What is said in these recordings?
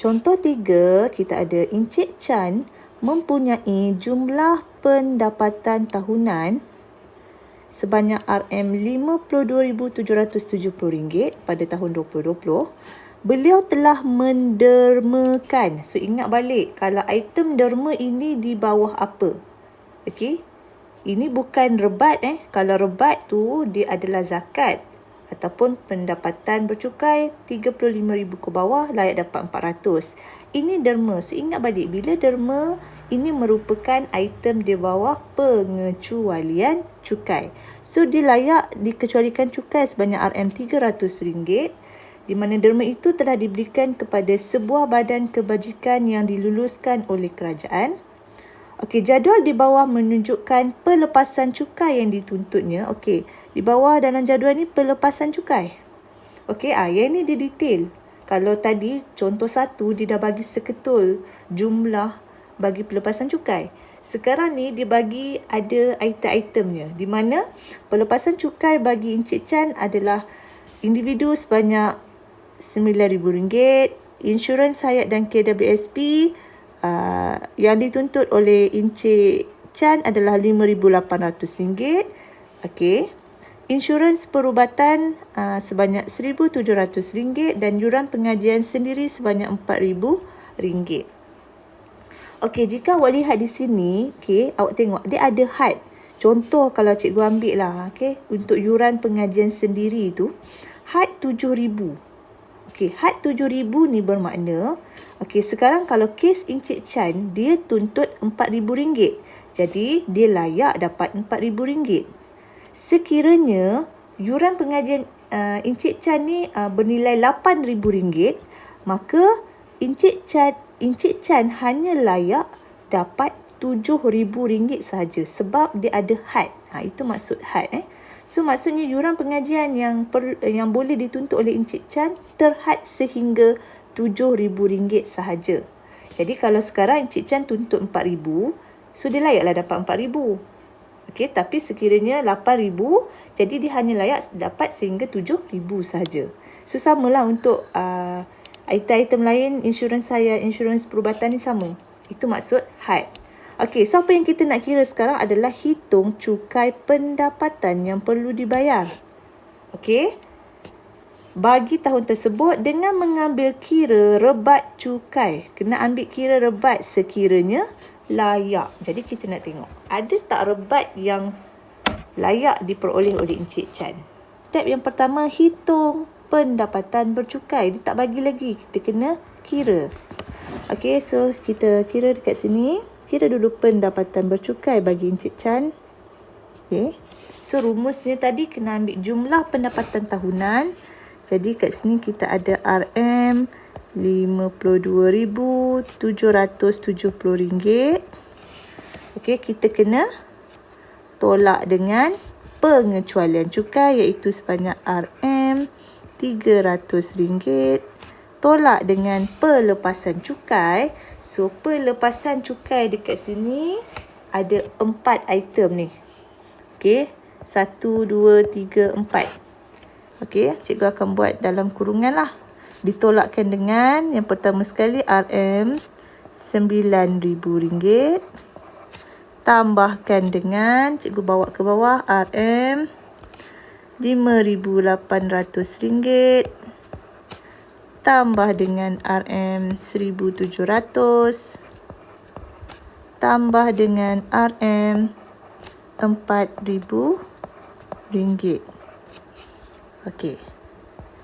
Contoh 3, kita ada Encik Chan mempunyai jumlah pendapatan tahunan sebanyak RM52,770 pada tahun 2020. Beliau telah mendermakan. So, ingat balik, kalau item derma ini di bawah apa? Okey. Ini bukan rebat. Kalau rebat tu, dia adalah zakat ataupun pendapatan bercukai 35,000 ke bawah layak dapat 400. Ini derma. So, ingat balik, bila derma, ini merupakan item di bawah pengecualian cukai. So, dia layak dikecualikan cukai sebanyak RM300, di mana derma itu telah diberikan kepada sebuah badan kebajikan yang diluluskan oleh kerajaan. Okey, jadual di bawah menunjukkan pelepasan cukai yang dituntutnya. Okey, di bawah dalam jadual ni pelepasan cukai. Okey, yang ni dia detail. Kalau tadi contoh 1 dia dah bagi seketul jumlah bagi pelepasan cukai. Sekarang ni dia bagi ada item-itemnya, di mana pelepasan cukai bagi Encik Chan adalah individu sebanyak RM9,000, insurans hayat dan KWSP yang dituntut oleh Encik Chan adalah RM5,800. Okey. Insurans perubatan sebanyak RM1,700 dan yuran pengajian sendiri sebanyak RM4,000. Okey, jika awak lihat di sini, okey, awak tengok dia ada had. Contoh kalau cikgu ambil lah, okey, untuk yuran pengajian sendiri tu, had RM7,000. Okey, had RM7,000 ni bermakna, okey, sekarang kalau kes Encik Chan, dia tuntut RM4,000. Jadi, dia layak dapat RM4,000. Sekiranya yuran pengajian Encik Chan ni bernilai RM8,000, maka Encik Chan hanya layak dapat RM7,000 sahaja sebab dia ada had. Itu maksud had. So, maksudnya yuran pengajian yang boleh dituntut oleh Encik Chan terhad sehingga RM7,000 sahaja. Jadi, kalau sekarang Encik Chan tuntut RM4,000, so dia layaklah dapat RM4,000. Okey, tapi sekiranya RM8,000, jadi dia hanya layak dapat sehingga RM7,000 sahaja. So, samalah untuk item-item lain, insurans hayat, insurans perubatan ni sama. Itu maksud had. Okey, so apa yang kita nak kira sekarang adalah hitung cukai pendapatan yang perlu dibayar. Okey. Bagi tahun tersebut dengan mengambil kira rebat cukai. Kena ambil kira rebat sekiranya layak. Jadi kita nak tengok, ada tak rebat yang layak diperoleh oleh Encik Chan. Step yang pertama, hitung pendapatan bercukai. Dia tak bagi lagi, kita kena kira. Okey, so kita kira dekat sini. Kira dulu pendapatan bercukai bagi Encik Chan. Okey. So, rumusnya tadi kena ambil jumlah pendapatan tahunan. Jadi, kat sini kita ada RM52,770. Okey, kita kena tolak dengan pengecualian cukai iaitu sebanyak RM300. Tolak dengan pelepasan cukai. So, pelepasan cukai dekat sini ada 4 item ni. Okey, 1, 2, 3, 4. Okey, cikgu akan buat dalam kurungan lah. Ditolakkan dengan yang pertama sekali RM9,000. Tambahkan dengan, cikgu bawa ke bawah, RM5,800. Tambah dengan RM1,700. Tambah dengan RM4,000. Okey.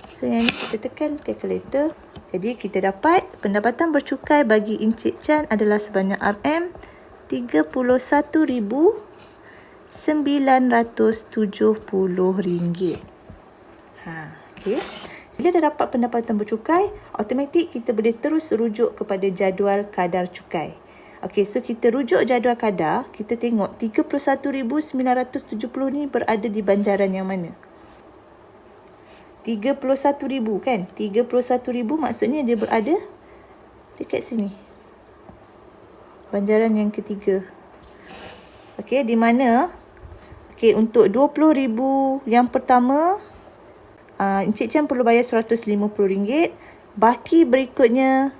So, yang ni kita tekan kalkulator. Jadi, kita dapat pendapatan bercukai bagi Encik Chan adalah sebanyak RM31,970. Okey. Bila dah dapat pendapatan bercukai, automatik kita boleh terus rujuk kepada jadual kadar cukai. Okey, so kita rujuk jadual kadar, kita tengok 31,970 ni berada di banjaran yang mana? 31,000 kan? 31,000 maksudnya dia berada dekat sini. Banjaran yang ketiga. Okey, di mana? Okey, untuk 20,000 yang pertama, Encik Chan perlu bayar RM150. Baki berikutnya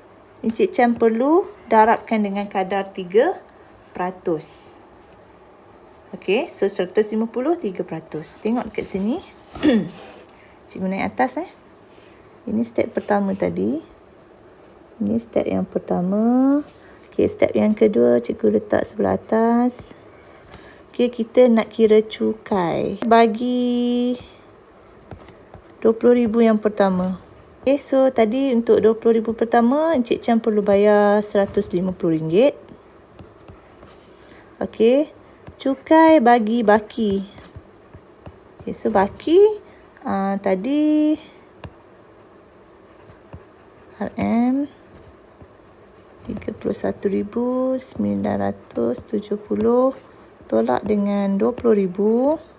Encik Chan perlu darabkan dengan kadar 3%. Okey, so 150, 3%. Tengok dekat sini. Cikgu naik atas Ini step pertama tadi. Ini step yang pertama. Okey, step yang kedua cikgu letak sebelah atas. Okey, kita nak kira cukai. Bagi 20,000 yang pertama. Okay, so tadi untuk 20,000 pertama, Encik Chan perlu bayar RM150. Okay, cukai bagi baki. Okay, so baki tadi RM 31,970 tolak dengan 20,000.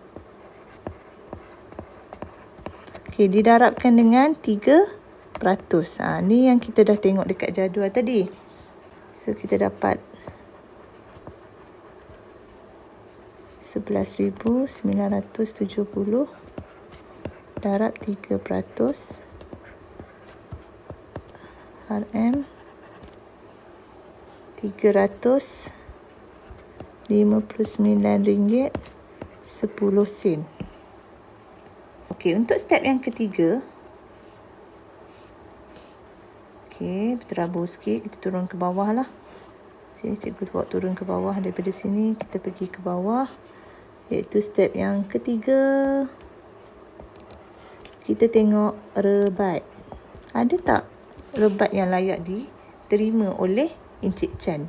Okay, didarabkan dengan 3%. Ni yang kita dah tengok dekat jadual tadi. So, kita dapat 11,970 darab 3%. RM RM359.10. Okey, untuk step yang ketiga. Okey, berterabur sikit, kita turun ke bawah lah. Cikgu bawa turun ke bawah daripada sini, kita pergi ke bawah. Iaitu step yang ketiga. Kita tengok rebat. Ada tak rebat yang layak diterima oleh Encik Chan?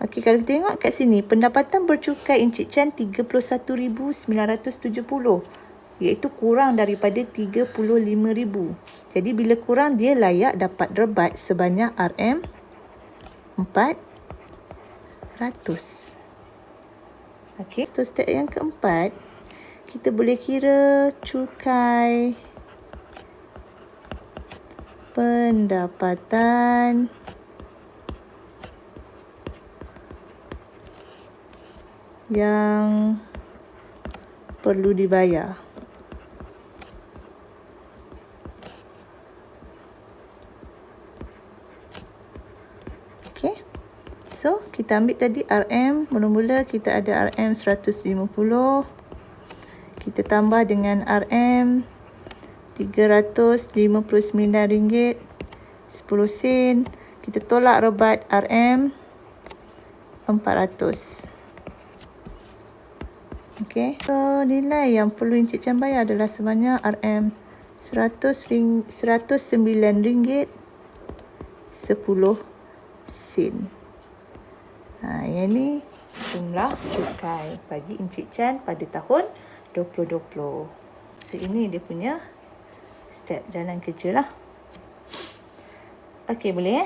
Okey, kalau kita tengok kat sini, pendapatan bercukai Encik Chan 31,970. Iaitu kurang daripada 35,000. Jadi bila kurang, dia layak dapat rebat sebanyak RM400. Okey, so step yang keempat, kita boleh kira cukai pendapatan yang perlu dibayar. Okey. So, kita ambil tadi RM. Mula-mula kita ada RM 150. Kita tambah dengan RM RM359.10. Kita tolak rebat RM 400. Okey. So, nilai yang perlu Encik Chan bayar adalah sebanyak RM 109.10. Yang ni jumlah cukai bagi Encik Chan pada tahun 2020. So, ini dia punya step jalan kerja lah. Okey, boleh